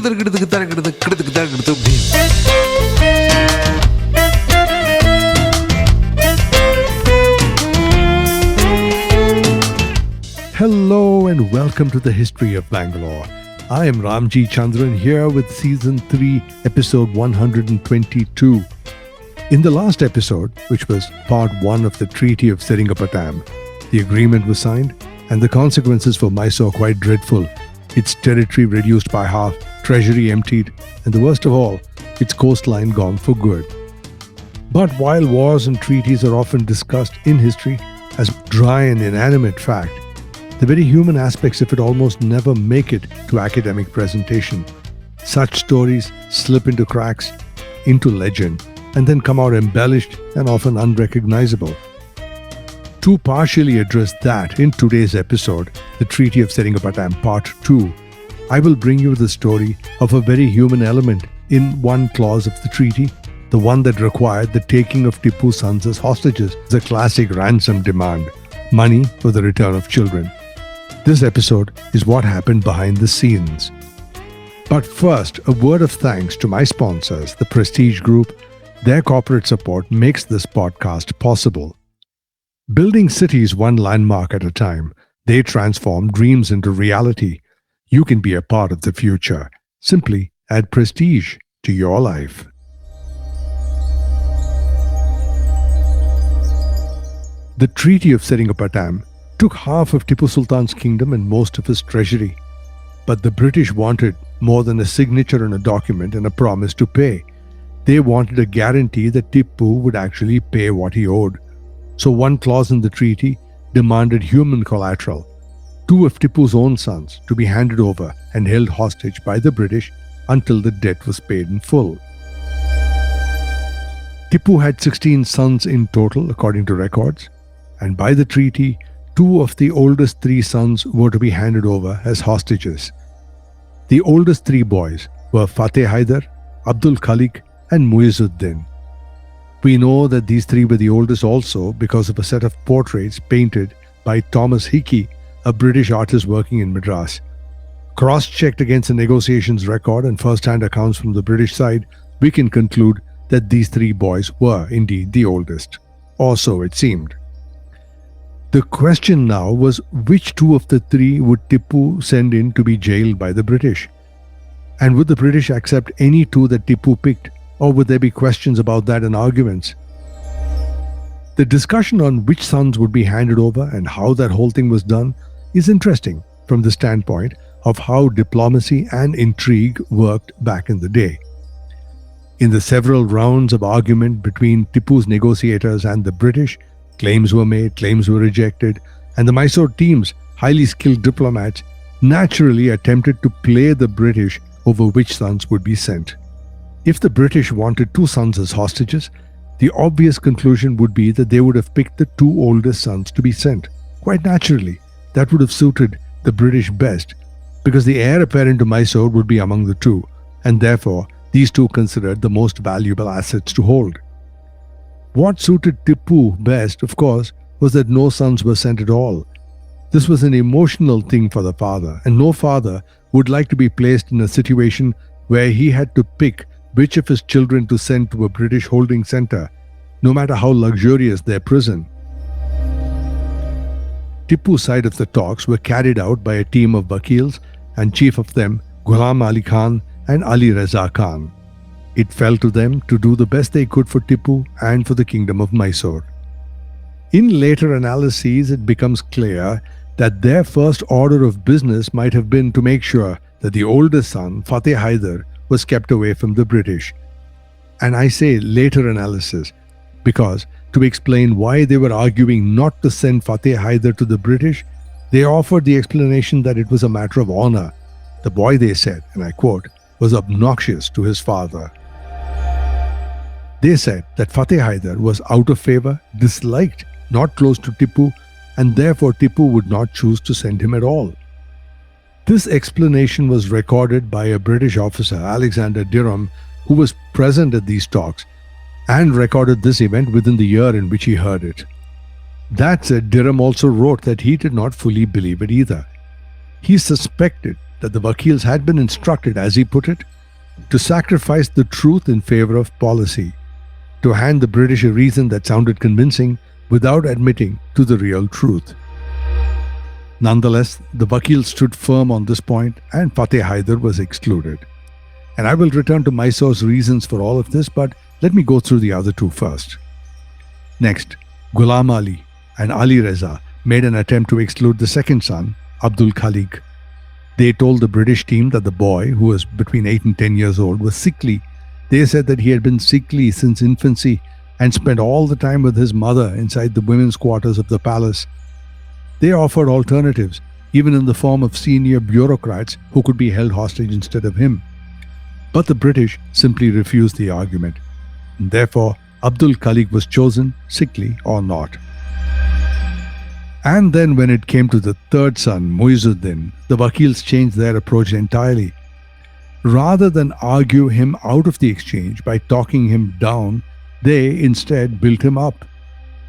Hello and welcome to the History of Bangalore. I am Ramjee Chandran here with Season 3, Episode 122. In the last episode, which was Part 1 of the Treaty of Seringapatam, the agreement was signed and the consequences for Mysore quite dreadful. Its territory reduced by half, treasury emptied, and the worst of all, its coastline gone for good. But while wars and treaties are often discussed in history as dry and inanimate fact, the very human aspects of it almost never make it to academic presentation. Such stories slip into cracks, into legend, and then come out embellished and often unrecognizable. To partially address that in today's episode, the Treaty of Seringapatam Part 2, I will bring you the story of a very human element in one clause of the treaty, the one that required the taking of Tipu's sons as hostages, the classic ransom demand, money for the return of children. This episode is what happened behind the scenes. But first, a word of thanks to my sponsors, the Prestige Group. Their corporate support makes this podcast possible. Building cities one landmark at a time, they transform dreams into reality. You can be a part of the future. Simply add prestige to your life. The Treaty of Seringapatam took half of Tipu Sultan's kingdom and most of his treasury. But the British wanted more than a signature on a document and a promise to pay. They wanted a guarantee that Tipu would actually pay what he owed. So one clause in the treaty demanded human collateral, 2 of Tipu's own sons to be handed over and held hostage by the British until the debt was paid in full. Tipu had 16 sons in total according to records, and by the treaty, 2 of the oldest 3 sons were to be handed over as hostages. The oldest 3 boys were Fateh Haidar, Abdul Khalik and Muizzuddin. We know that these 3 were the oldest also because of a set of portraits painted by Thomas Hickey, a British artist working in Madras. Cross-checked against the negotiations record and first-hand accounts from the British side, we can conclude that these 3 boys were indeed the oldest. Or so it seemed. The question now was which 2 of the 3 would Tipu send in to be jailed by the British? And would the British accept any 2 that Tipu picked? Or would there be questions about that and arguments? The discussion on which sons would be handed over and how that whole thing was done is interesting from the standpoint of how diplomacy and intrigue worked back in the day. In the several rounds of argument between Tipu's negotiators and the British, claims were made, claims were rejected, and the Mysore team's highly skilled diplomats naturally attempted to play the British over which sons would be sent. If the British wanted 2 sons as hostages, the obvious conclusion would be that they would have picked the 2 oldest sons to be sent. Quite naturally, that would have suited the British best, because the heir apparent to Mysore would be among the 2, and therefore these 2 considered the most valuable assets to hold. What suited Tipu best, of course, was that no sons were sent at all. This was an emotional thing for the father, and no father would like to be placed in a situation where he had to pick which of his children to send to a British holding centre, no matter how luxurious their prison. Tipu's side of the talks were carried out by a team of vakeels, and chief of them, Ghulam Ali Khan and Ali Reza Khan. It fell to them to do the best they could for Tipu and for the kingdom of Mysore. In later analyses, it becomes clear that their first order of business might have been to make sure that the oldest son, Fateh Haidar, was kept away from the British. And I say later analysis because to explain why they were arguing not to send Fateh Haidar to the British, they offered the explanation that it was a matter of honor. The boy, they said, and I quote, was obnoxious to his father. They said that Fateh Haidar was out of favor, disliked, not close to Tipu, and therefore Tipu would not choose to send him at all. This explanation was recorded by a British officer, Alexander Durham, who was present at these talks and recorded this event within the year in which he heard it. That said, Durham also wrote that he did not fully believe it either. He suspected that the vakeels had been instructed, as he put it, to sacrifice the truth in favor of policy, to hand the British a reason that sounded convincing without admitting to the real truth. Nonetheless, the vakeels stood firm on this point and Fateh Hyder was excluded. And I will return to Mysore's reasons for all of this, but let me go through the other two first. Next, Ghulam Ali and Ali Reza made an attempt to exclude the second son, Abdul Khalik. They told the British team that the boy, who was between 8 and 10 years old, was sickly. They said that he had been sickly since infancy and spent all the time with his mother inside the women's quarters of the palace. They offered alternatives, even in the form of senior bureaucrats who could be held hostage instead of him. But the British simply refused the argument. And therefore, Abdul Khalik was chosen, sickly or not. And then when it came to the third son, Muizuddin, the vakeels changed their approach entirely. Rather than argue him out of the exchange by talking him down, they instead built him up,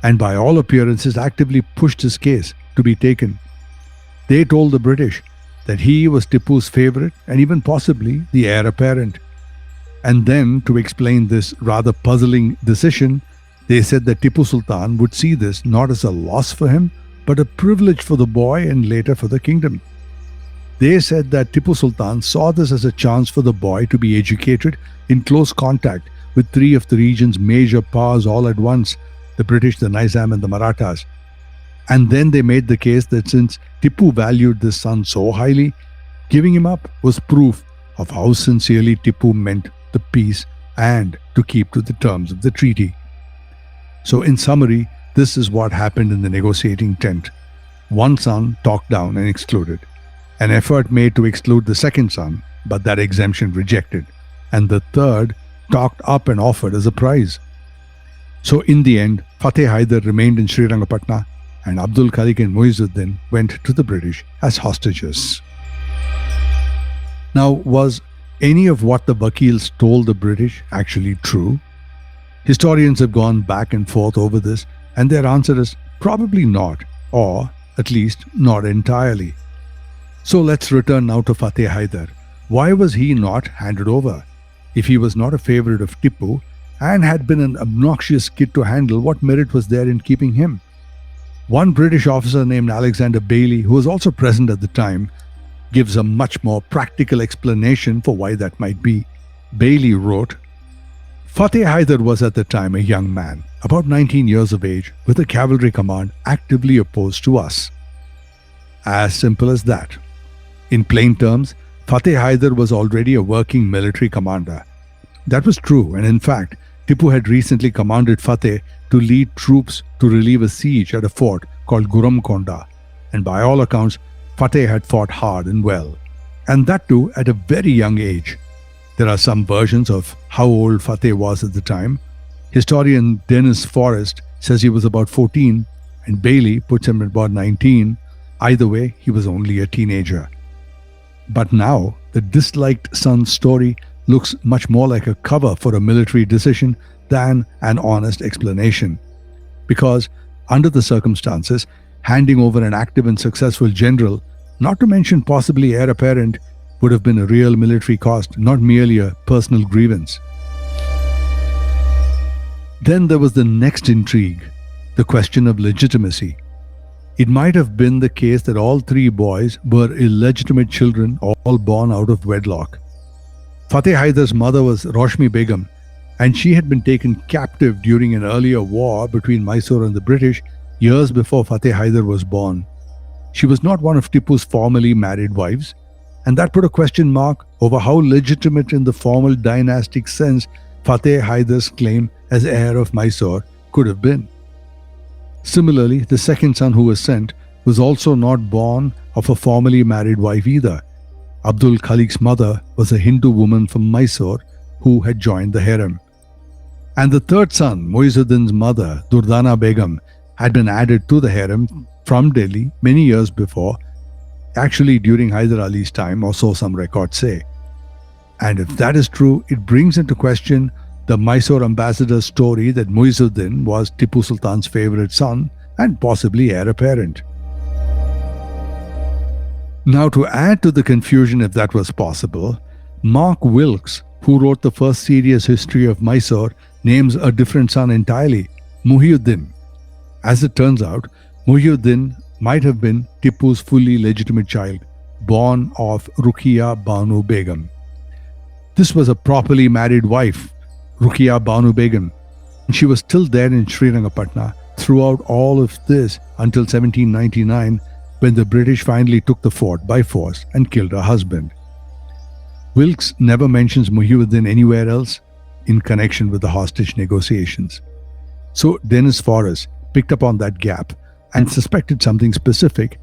and by all appearances actively pushed his case to be taken. They told the British that he was Tipu's favorite and even possibly the heir apparent. And then, to explain this rather puzzling decision, they said that Tipu Sultan would see this not as a loss for him, but a privilege for the boy and later for the kingdom. They said that Tipu Sultan saw this as a chance for the boy to be educated in close contact with three of the region's major powers all at once, the British, the Nizam and the Marathas. And then they made the case that since Tipu valued this son so highly, giving him up was proof of how sincerely Tipu meant the peace and to keep to the terms of the treaty. So in summary, this is what happened in the negotiating tent. One son talked down and excluded. An effort made to exclude the second son, but that exemption rejected. And the third talked up and offered as a prize. So in the end, Fateh Hyder remained in Seringapatam and Abdul Khalik and Muizuddin went to the British as hostages. Now, was any of what the vakeels told the British actually true? Historians have gone back and forth over this, and their answer is probably not, or at least not entirely. So let's return now to Fateh Hyder. Why was he not handed over? If he was not a favorite of Tipu and had been an obnoxious kid to handle, what merit was there in keeping him? One British officer named Alexander Bailey, who was also present at the time, gives a much more practical explanation for why that might be. Bailey wrote, Fateh Hyder was at the time a young man, about 19 years of age, with a cavalry command actively opposed to us. As simple as that. In plain terms, Fateh Hyder was already a working military commander. That was true, and in fact, Tipu had recently commanded Fateh to lead troops to relieve a siege at a fort called Guramkonda, and by all accounts, Fateh had fought hard and well, and that too at a very young age. There are some versions of how old Fateh was at the time. Historian Dennis Forrest says he was about 14, and Bailey puts him at about 19. Either way, he was only a teenager. But now, the disliked son's story looks much more like a cover for a military decision than an honest explanation. Because, under the circumstances, handing over an active and successful general, not to mention possibly heir apparent, would have been a real military cost, not merely a personal grievance. Then there was the next intrigue, the question of legitimacy. It might have been the case that all three boys were illegitimate children, all born out of wedlock. Fateh Hyder's mother was Roshni Begum, and she had been taken captive during an earlier war between Mysore and the British years before Fateh Hyder was born. She was not one of Tipu's formally married wives, and that put a question mark over how legitimate in the formal dynastic sense Fateh Hyder's claim as heir of Mysore could have been. Similarly, the second son who was sent was also not born of a formally married wife either. Abdul Khalik's mother was a Hindu woman from Mysore who had joined the harem. And the third son, Muizuddin's mother, Durdana Begum, had been added to the harem from Delhi many years before, actually during Hyder Ali's time, or so some records say. And if that is true, it brings into question the Mysore ambassador's story that Muizuddin was Tipu Sultan's favorite son and possibly heir apparent. Now, to add to the confusion, if that was possible, Mark Wilkes, who wrote the first serious history of Mysore, names a different son entirely, Muhyiddin. As it turns out, Muhyiddin might have been Tipu's fully legitimate child, born of Ruqayya Banu Begum. This was a properly married wife, Ruqayya Banu Begum. She was still there in Seringapatam throughout all of this until 1799, when the British finally took the fort by force and killed her husband. Wilkes never mentions Muhyiddin anywhere else in connection with the hostage negotiations. So Dennis Forrest picked up on that gap and suspected something specific,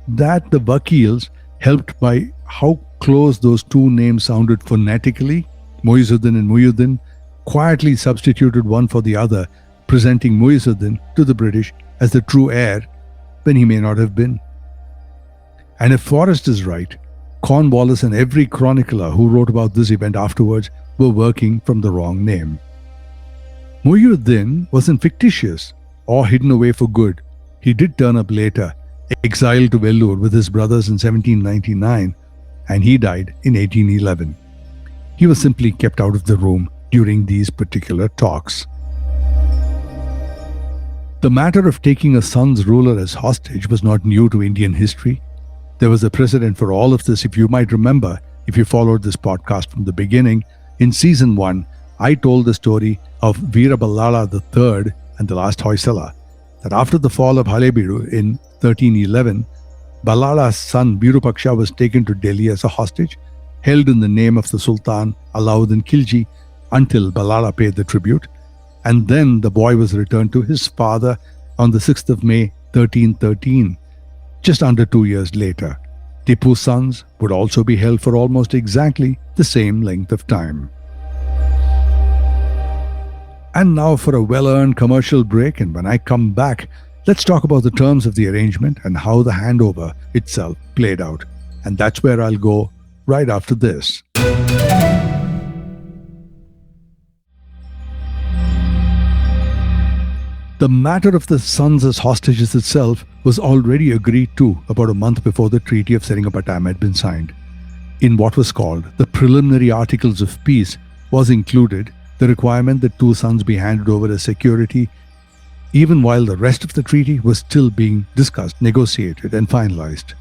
that the vakeels, helped by how close those two names sounded phonetically, Muhyiddin and Muhyiddin, quietly substituted one for the other, presenting Muhyiddin to the British as the true heir when he may not have been. And if Forrest is right, Cornwallis and every chronicler who wrote about this event afterwards were working from the wrong name. Muhyiddin wasn't fictitious or hidden away for good. He did turn up later, exiled to Vellore with his brothers in 1799, and he died in 1811. He was simply kept out of the room during these particular talks. The matter of taking a son's ruler as hostage was not new to Indian history. There was a precedent for all of this, if you might remember, if you followed this podcast from the beginning. In season 1, I told the story of Veera Ballala III and the last Hoysala, that after the fall of Halebeedu in 1311, Ballala's son Virupaksha was taken to Delhi as a hostage, held in the name of the Sultan Alauddin Khilji until Ballala paid the tribute, and then the boy was returned to his father on the 6th of May 1313. Just under 2 years later, Tipu's sons would also be held for almost exactly the same length of time. And now for a well-earned commercial break, and when I come back, let's talk about the terms of the arrangement and how the handover itself played out. And that's where I'll go right after this. The matter of the sons as hostages itself was already agreed to about a month before the Treaty of Seringapatam had been signed. In what was called the Preliminary Articles of Peace was included the requirement that two sons be handed over as security, even while the rest of the treaty was still being discussed, negotiated, and finalized.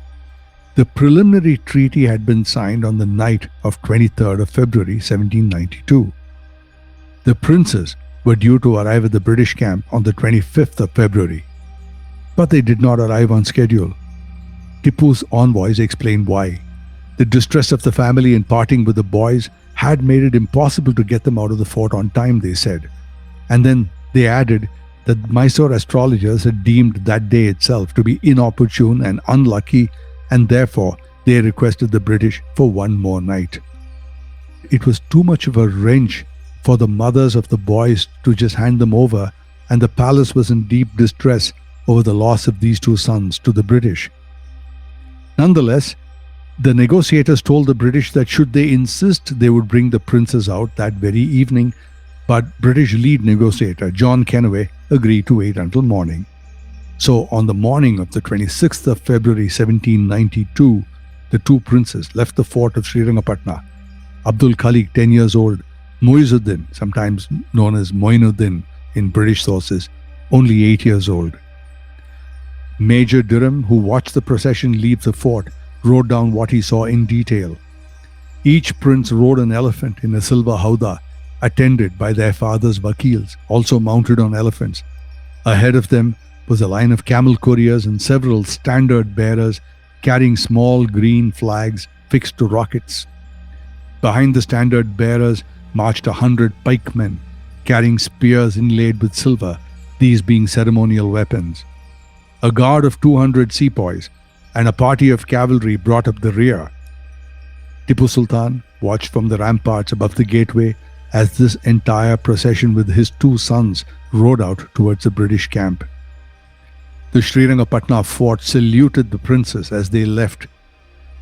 The preliminary treaty had been signed on the night of 23rd of February 1792. The princes were due to arrive at the British camp on the 25th of February, but they did not arrive on schedule. Tipu's envoys explained why. The distress of the family in parting with the boys had made it impossible to get them out of the fort on time, they said. And then they added that Mysore astrologers had deemed that day itself to be inopportune and unlucky, and therefore they requested the British for one more night. It was too much of a wrench for the mothers of the boys to just hand them over, and the palace was in deep distress over the loss of these two sons to the British. Nonetheless, the negotiators told the British that should they insist, they would bring the princes out that very evening, but British lead negotiator John Kennaway agreed to wait until morning. So on the morning of the 26th of February 1792, the two princes left the fort of Seringapatam. Abdul Khalik, 10 years old, Muhyiddin, sometimes known as Moinuddin in British sources, only 8 years old. Major Durham, who watched the procession leave the fort, wrote down what he saw in detail. Each prince rode an elephant in a silver howdah, attended by their father's vakeels, also mounted on elephants. Ahead of them was a line of camel couriers and several standard bearers carrying small green flags fixed to rockets. Behind the standard bearers marched 100 pikemen, carrying spears inlaid with silver, these being ceremonial weapons. A guard of 200 sepoys and a party of cavalry brought up the rear. Tipu Sultan watched from the ramparts above the gateway as this entire procession with his two sons rode out towards the British camp. The Seringapatam fort saluted the princes as they left.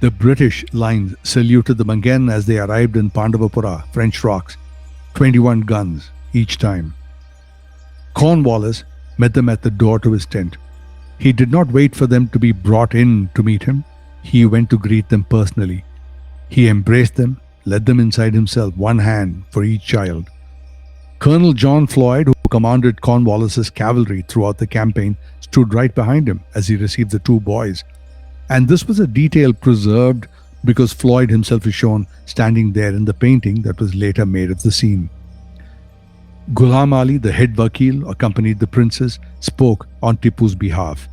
The British lines saluted them again as they arrived in Pandavapura, French Rocks, 21 guns each time. Cornwallis met them at the door to his tent. He did not wait for them to be brought in to meet him. He went to greet them personally. He embraced them, led them inside himself, one hand for each child. Colonel John Floyd, who commanded Cornwallis's cavalry throughout the campaign, stood right behind him as he received the two boys. And this was a detail preserved because Floyd himself is shown standing there in the painting that was later made of the scene. Ghulam Ali, the head vakeel, accompanied the princes, spoke on Tipu's behalf.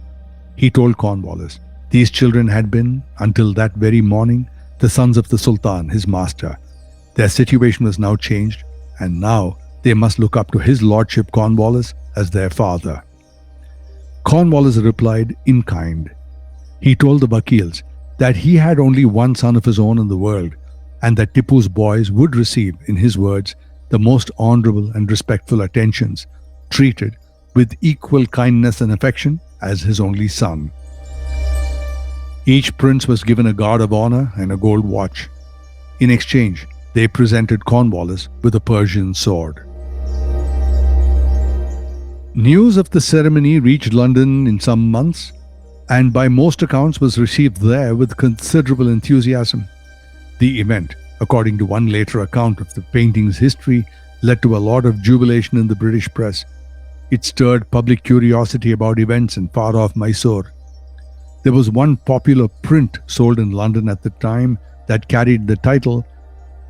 He told Cornwallis, these children had been, until that very morning, the sons of the Sultan, his master. Their situation was now changed, and now they must look up to his lordship Cornwallis as their father. Cornwallis replied in kind. He told the vakeels that he had only one son of his own in the world, and that Tipu's boys would receive, in his words, the most honorable and respectful attentions, treated with equal kindness and affection as his only son. Each prince was given a guard of honor and a gold watch. In exchange, they presented Cornwallis with a Persian sword. News of the ceremony reached London in some months, and by most accounts was received there with considerable enthusiasm. The event, according to one later account of the painting's history, led to a lot of jubilation in the British press. It stirred public curiosity about events in far-off Mysore. There was one popular print sold in London at the time that carried the title,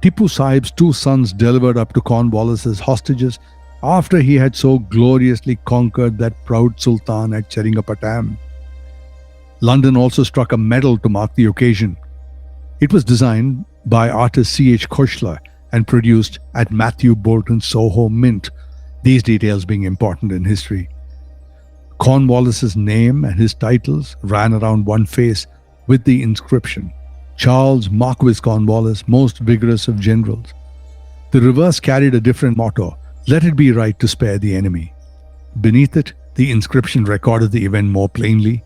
Tipu Sahib's two sons delivered up to Cornwallis as hostages after he had so gloriously conquered that proud Sultan at Seringapatam. London also struck a medal to mark the occasion. It was designed by artist C.H. Khoshla and produced at Matthew Bolton's Soho Mint, these details being important in history. Cornwallis's name and his titles ran around one face with the inscription, Charles Marquis Cornwallis, most vigorous of generals. The reverse carried a different motto, let it be right to spare the enemy. Beneath it, the inscription recorded the event more plainly,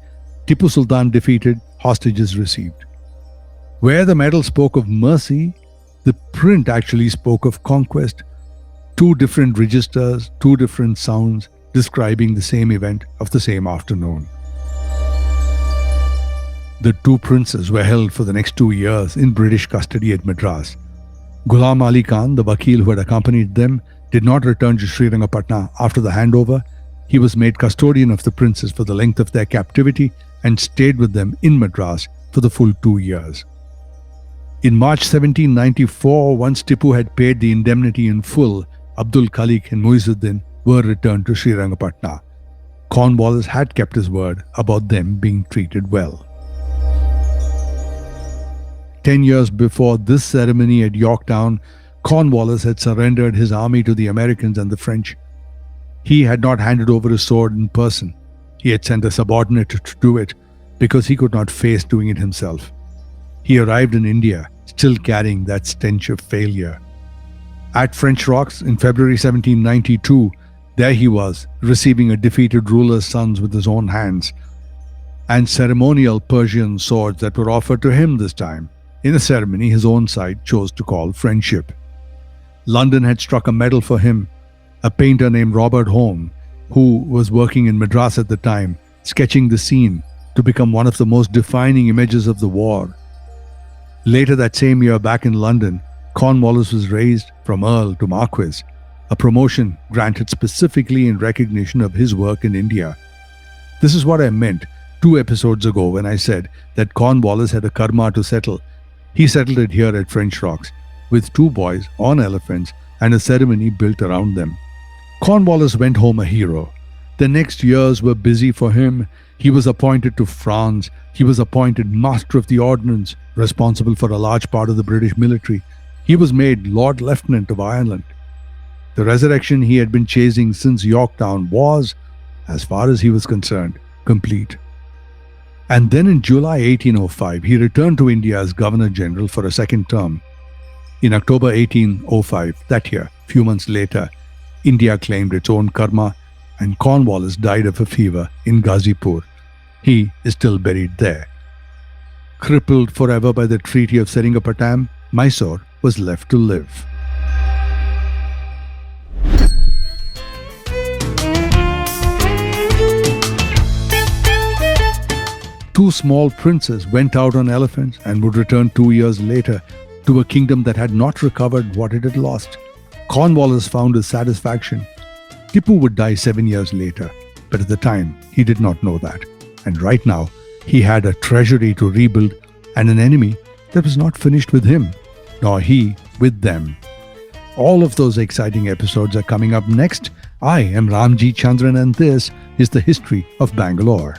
Tipu Sultan defeated, hostages received. Where the medal spoke of mercy, the print actually spoke of conquest. Two different registers, two different sounds, describing the same event of the same afternoon. The two princes were held for the next 2 years in British custody at Madras. Ghulam Ali Khan, the vakeel who had accompanied them, did not return to Seringapatam after the handover. He was made custodian of the princes for the length of their captivity and stayed with them in Madras for the full 2 years. In March 1794, once Tipu had paid the indemnity in full, Abdul Khalik and Muizuddin were returned to Seringapatam. Cornwallis had kept his word about them being treated well. 10 years before this ceremony at Yorktown, Cornwallis had surrendered his army to the Americans and the French. He had not handed over his sword in person. He had sent a subordinate to do it because he could not face doing it himself. He arrived in India, still carrying that stench of failure. At French Rocks in February 1792, there he was, receiving a defeated ruler's sons with his own hands, and ceremonial Persian swords that were offered to him this time, in a ceremony his own side chose to call friendship. London had struck a medal for him. A painter named Robert Home, who was working in Madras at the time, sketching the scene to become one of the most defining images of the war. Later that same year, back in London, Cornwallis was raised from Earl to Marquis, a promotion granted specifically in recognition of his work in India. This is what I meant 2 episodes ago when I said that Cornwallis had a karma to settle. He settled it here at French Rocks, with 2 boys on elephants and a ceremony built around them. Cornwallis went home a hero. The next years were busy for him. He was appointed to France. He was appointed Master of the Ordnance, responsible for a large part of the British military. He was made Lord Lieutenant of Ireland. The resurrection he had been chasing since Yorktown was, as far as he was concerned, complete. And then in July 1805, he returned to India as Governor General for a second term. In October 1805, that year, few months later, India claimed its own karma and Cornwallis died of a fever in Ghazipur. He is still buried there. Crippled forever by the Treaty of Seringapatam, Mysore was left to live. Two small princes went out on elephants and would return 2 years later to a kingdom that had not recovered what it had lost. Cornwallis found his satisfaction. Tipu would die 7 years later, but at the time he did not know that. And right now, he had a treasury to rebuild and an enemy that was not finished with him, nor he with them. All of those exciting episodes are coming up next. I am Ramjee Chandran and this is the history of Bangalore.